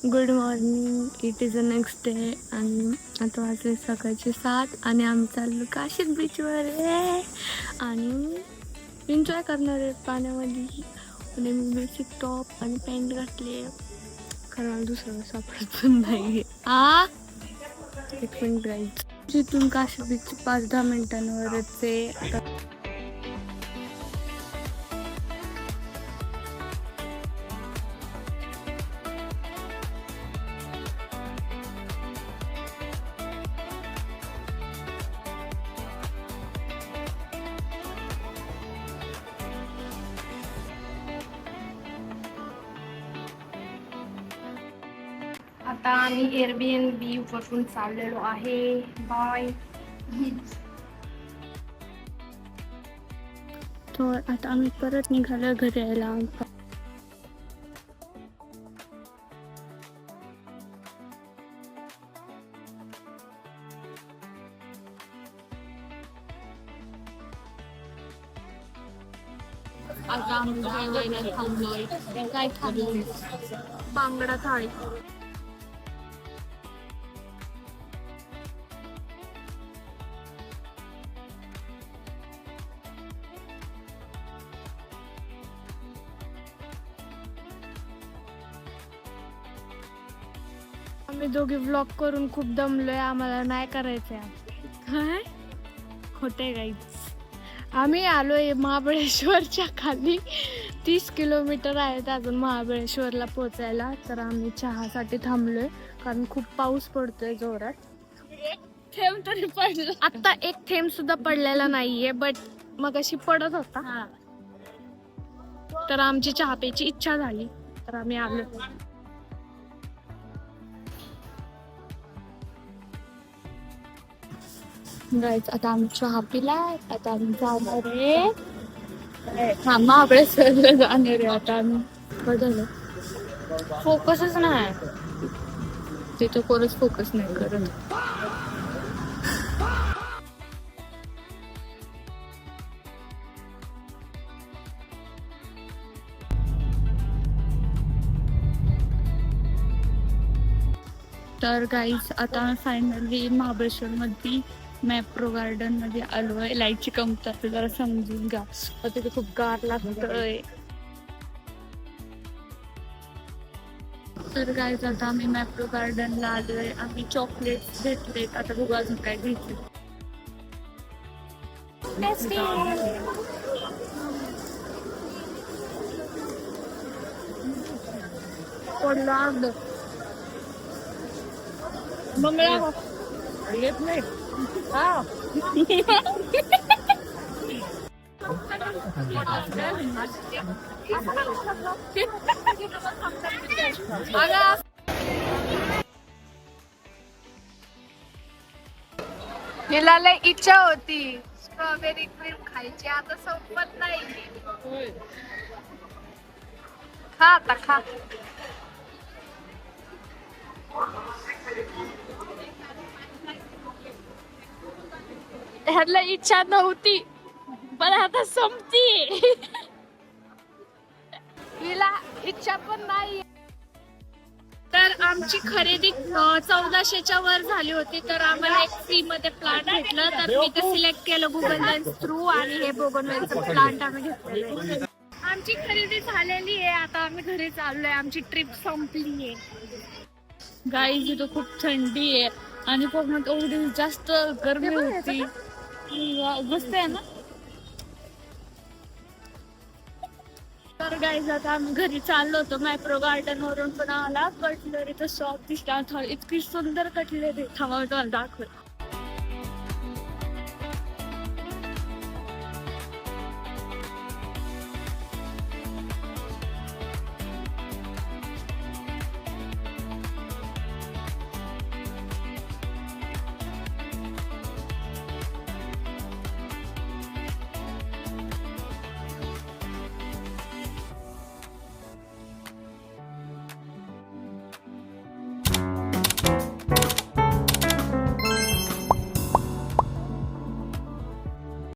Good morning. It is a next day आणि आता वाजले सकाळचे 7 आणि आम्ही चाललो काशीद बीचवर आहे आणि एन्जॉय करणार आहे पाण्यामध्ये. आणि मी बेसिक टॉप आणि पॅन्ट घातली. कारण मला दुसरं सापडत पण नाही आहे. एक मिनिट गाईज. जिथून काशीद बीच 5-10 मिनिटांवरच आहे. आता आम्ही एअरबीएनबी वरून चाललेलो आहे. बाय. तर आता आम्ही परत निघालो घरी यायला. आता आम्ही जेवायला थांबलोय. काय खाल्लं? बांगडा थाळी. आम्ही दोघे व्लॉग करून खूप दमलोय. आम्हाला नाही करायचंय. काय खोटे गाईच. आम्ही आलोय महाबळेश्वरच्या खाली. 30 किलोमीटर आहेत अजून महाबळेश्वरला पोहोचायला. तर आम्ही चहासाठी थांबलोय कारण खूप पाऊस पडतोय जोरात. थेंब तरी पडला. आता एक थेंब सुद्धा पडलेला नाहीये, बट मग अशी पडत होता. तर आमची चहा प्यायची इच्छा झाली तर आम्ही आलो. गाईच आता आम्ही चहा पिलाय. आता आम्ही जाणार आहे. हा महाबळेश्वरला जाणार आहे आता आम्ही. काय झालं? फोकसच नाही. तिथं कोणच फोकस नाही करत. तर गाईज आता फायनली महाबळेश्वर मध्ये मॅप्रो गार्डन मध्ये आलोय. लाईटची कमतरता जरा समजून घ्या. तिथे खूप गार लागतंय. तर गाईज आता आम्ही मॅप्रो गार्डनला आलोय. आम्ही चॉकलेट्स घेतलेत. आता बघू अजून काय घ्यायचे. पडला अर्ध मंगळा येत नाही. हा हिला लय इच्छा होती स्ट्रॉबेरी क्रीम खायची. आता संपत नाही. खा आता खा. ह्याला इच्छा नव्हती पण आता संपती. हिला इच्छा पण नाही. तर आमची खरेदी 1400च्या वर झाली होती. तर आम्हाला एक फ्री मध्ये प्लांट भेटलं. तर मी ते सिलेक्ट केलं गुगल लेन्स थ्रू आणि हे बोगनवेलचं प्लांट आम्ही घेतलेलं. आमची खरेदी झालेली आहे. आता आम्ही घरी चाललोय. आमची ट्रिप संपली आहे. गाईज इथं खूप थंडी आहे आणि कोकणात एवढी जास्त गरमी होती. मस्त आहे ना. तर गाईज आता आम्ही घरी चाललो होतो. मॅप्रो गार्डन वरून पण आला. कटलरीचं शॉप दिसला. इतकी सुंदर कटलरी थांबा तुम्हाला दाखवत.